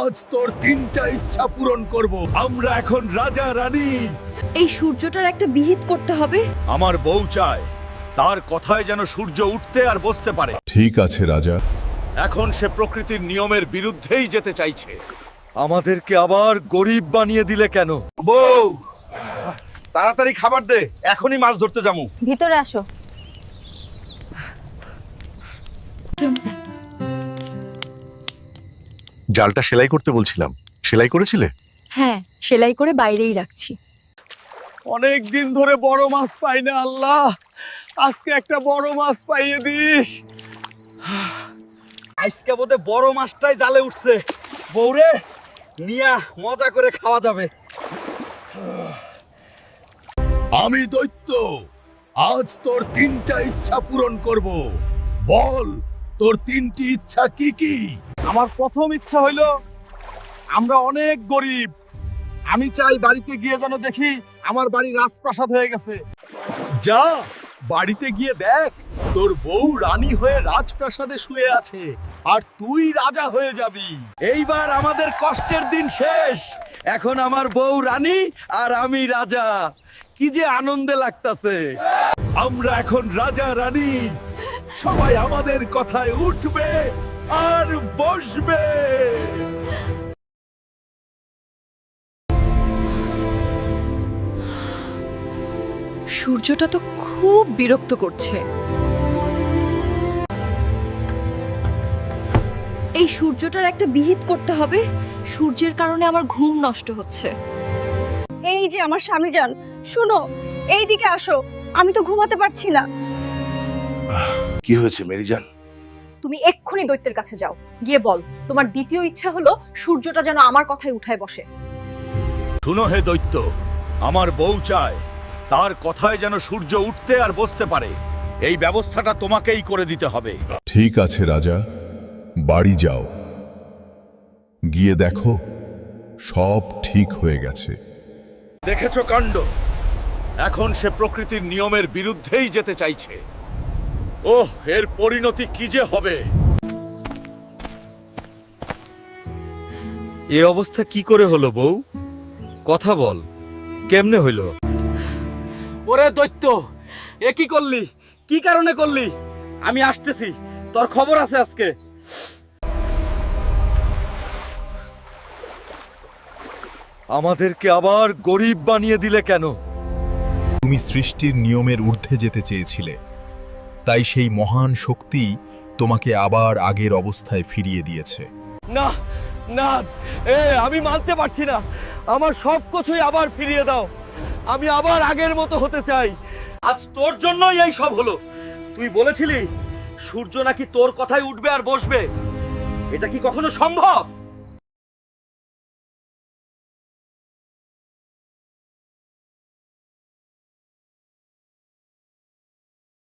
আজ তোর তিনটা ইচ্ছা পূরণ করব। আমরা এখন রাজা রানী। এই সূর্যটার একটা বিহিত করতে হবে। আমার বউ চায় তার কথায় যেন সূর্য উঠতে আর বসতে পারে। ঠিক আছে রাজা। এখন সে প্রকৃতির নিয়মের বিরুদ্ধেই যেতে চাইছে। আমাদেরকে আবার গরিব বানিয়ে দিলে কেন? বউ, তাড়াতাড়ি খাবার দে, এখনই মাছ ধরতে যাবো। ভিতরে আসো। জালটা সেলাই করতে বলছিলাম, সেলাই করেছিলে? হ্যাঁ, সেলাই করে বাইরেই রাখছি। অনেক দিন ধরে বড় মাছ পাই না আল্লাহ, আজকে একটা বড় মাছ পাইয়ে দিস। আজকে বোধে বড় মাছটাই জালে উঠছে। বউরে নিয়া মজা করে খাওয়া যাবে। আমি দৈত্য, আজ তোর তিনটা ইচ্ছা পূরণ করব। বল, তোর তিনটি ইচ্ছা কি কি? আমার প্রথম ইচ্ছা হইলো, আমরা অনেক গরিব, আমি চাই বাড়িতে গিয়ে যেন দেখি আমার বাড়ি রাজপ্রাসাদ হয়ে গেছে। যা বাড়িতে গিয়ে দেখ, তোর বউ রানী হয়ে রাজপ্রাসাদে শুয়ে আছে আর তুই রাজা হয়ে যাবি। এইবার আমাদের কষ্টের দিন শেষ। এখন আমার বউ রানী আর আমি রাজা। কি যে আনন্দে লাগতাছে। আমরা এখন রাজা রানী, সবাই আমাদের কথায় উঠবে আর বসবে। সূর্যটা তো খুব বিরক্ত করছে। এই সূর্যটার একটা বিহিত করতে হবে। সূর্যের কারণে আমার ঘুম নষ্ট হচ্ছে। এই যে আমার স্বামী যান, শুনো, এই দিকে আসো, আমি তো ঘুমাতে পারছি না। কি হয়েছে মেরিজান? তুমি এক্ষুনি দৈত্যের কাছে যাও, গিয়ে বল তোমার দ্বিতীয় ইচ্ছা হলো সূর্যটা যেন আমার কথায় উঠায় বসে। শুনো হে দৈত্য, আমার বউ চায় তার কথায় যেন সূর্য উঠতে আর বসতে পারে। এই ব্যবস্থাটা তোমাকেই করে দিতে হবে। ঠিক আছে রাজা, বাড়ি যাও, গিয়ে দেখো সব ঠিক হয়ে গেছে। দেখেছো কাণ্ড, এখন সে প্রকৃতির নিয়মের বিরুদ্ধেই যেতে চাইছে। ওহ, এর পরিণতি কি যে হবে। এ অবস্থা কি করে হলো বউ? কথা বল, কেমনে হইলো? ওরে দৈত্য, এ কি করলি? কি কারণে করলি? আমি আসতেছি, তোর খবর আছে আজকে। আমাদেরকে আবার গরিব বানিয়ে দিলে কেন? তুমি সৃষ্টির নিয়মের ঊর্ধ্বে যেতে চেয়েছিলে, তাই সেই মহান শক্তি তোমাকে আবার আগের অবস্থায় ফিরিয়ে দিয়েছে। না না, আমি মানতে পারছি না। আমার সব কিছুই আবার ফিরিয়ে দাও। আমি আবার আগের মতো হতে চাই। আজ তোর জন্যই এই সব হলো। তুই বলেছিলি সূর্য নাকি তোর কথায় উঠবে আর বসবে। এটা কি কখনো সম্ভব?